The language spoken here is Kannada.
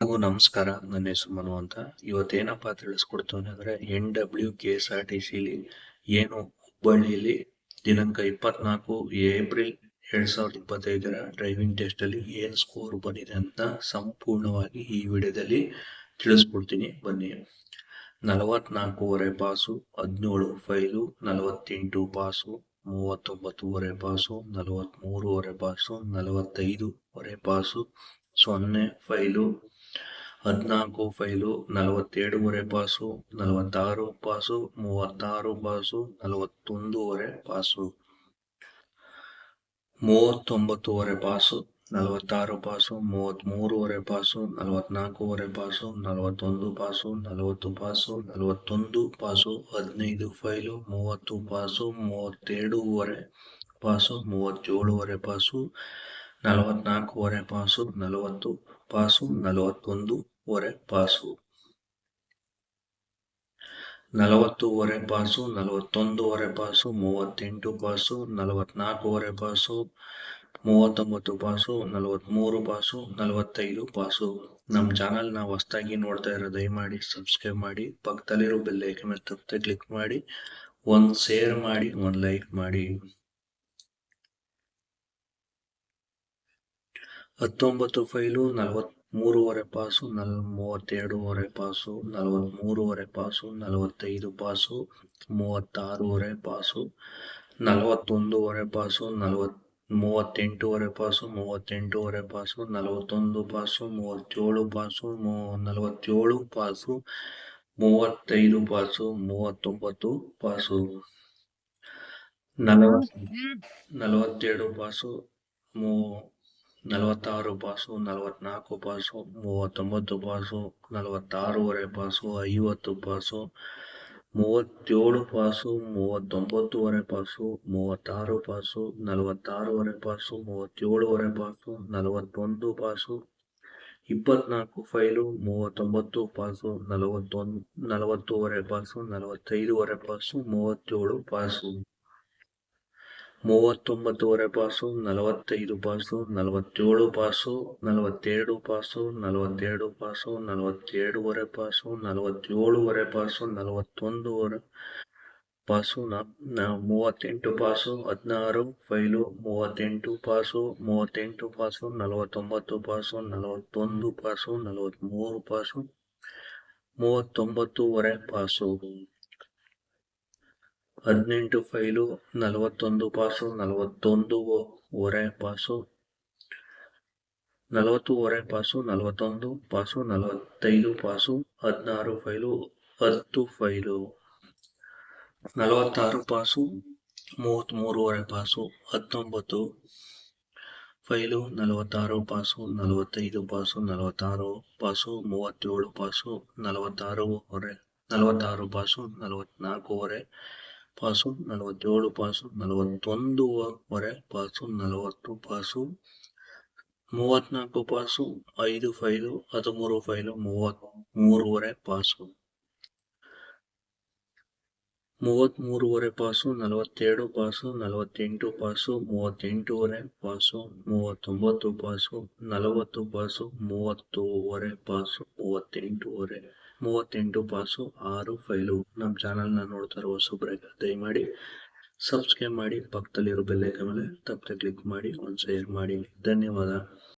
ಹಾಗೂ ನಮಸ್ಕಾರ. ನನ್ನ ಹೆಸರು ಮನು ಅಂತ. ಇವತ್ತೇನಪ್ಪ ತಿಳಿಸ್ಕೊಡ್ತೀನಿ ಅಂದರೆ NWKSRTCಲಿ ಏನು ಹುಬ್ಬಳ್ಳಿಯಲ್ಲಿ ದಿನಾಂಕ 24 ಏಪ್ರಿಲ್ 2025 ಡ್ರೈವಿಂಗ್ ಟೆಸ್ಟಲ್ಲಿ ಏನು ಸ್ಕೋರ್ ಬಂದಿದೆ ಅಂತ ಸಂಪೂರ್ಣವಾಗಿ ಈ ವಿಡಿಯೋದಲ್ಲಿ ತಿಳಿಸ್ಕೊಡ್ತೀನಿ. ಬನ್ನಿ. 44.5 pass, 17 file, 48 pass, 39.5 pass, 43.5 pass, 45.5 pass, 0 file, 14 file, 47.5 pass, 46 pass, 36 pass, 41.5 pass, 39.5 pass, 46 pass, 33.5 pass, 44.5 pass, 41 pass, 40 pass, 41 pass, 15 file, 30 pass, 37.5 pass, 37.5 pass, 44.5 pass, 40 pass, 41.5 pass, 40.5 pass, 41.5 pass, 38 pass, 44.5 pass, 39 pass, 43 pass, 45 pass. ನಮ್ಮ ಚಾನಲ್ನ ಹೊಸದಾಗಿ ನೋಡ್ತಾ ಇರೋ ದಯಮಾಡಿ ಸಬ್ಸ್ಕ್ರೈಬ್ ಮಾಡಿ, ಪಕ್ಕದಲ್ಲಿರೋ ಬೆಲ್ ಐಕಾನ್ ಮೇಲೆ ತಪ್ಪದೆ ಕ್ಲಿಕ್ ಮಾಡಿ, ಒಂದು ಶೇರ್ ಮಾಡಿ, ಒಂದು ಲೈಕ್ ಮಾಡಿ. 19 file, 43.5 pass, 32.5 pass, 43.5 pass, 45 pass, 36.5 pass, 41.5 pass, 38.5 pass, 38.5 pass, 41 pass, 37 pass, 47 pass, 35 pass, 39 pass, 42 pass, 46 pass, 44 pass, 39 pass, 46.5 pass, 50 pass, 37 pass, 39.5 pass, 36 pass, 46.5 pass, 37.5 pass, 41 pass, 24 file, 39 pass, 40.5 pass, 45.5 pass, 37 pass, 39.5 pass, 45 pass, 47 pass, 42 pass, 42 pass, 42.5 pass, 47.5 pass, 41 pass, 38 pass, 16 file, 38 pass, 38 pass, 49 pass, 41 pass, 43 pass, 39.5 pass, 18 file, 41 pass, 41.5 pass, 40.5 pass, 41 pass, 45 pass, 16 file, 10 file, 46 pass, 33.5 pass, 19 file, 46 pass, 45 pass, 46 pass, 37 pass, 46 pass, 44.5 pass, 47 pass, 41.5 pass, 40 pass, 34 pass, 5 file, 13 file, 33.5 pass, 33.5 pass, 42 pass, 48 pass, 38.5 pass, 39 pass, 40 pass, 30.5 pass, 38 pass, 6 file. ನಮ್ಮ ಚಾನಲ್ನ ನೋಡ್ತಾ ಇರೋ ಹೊಸಬ್ರಾಗ ದಯಮಾಡಿ ಸಬ್ಸ್ಕ್ರೈಬ್ ಮಾಡಿ, ಪಕ್ಕದಲ್ಲಿರೋ ಬೆಲ್ ಐಕಾನ್ ಮೇಲೆ ತಪ್ಪದೆ ಕ್ಲಿಕ್ ಮಾಡಿ, ಒಂದು ಶೇರ್ ಮಾಡಿ. ಧನ್ಯವಾದ.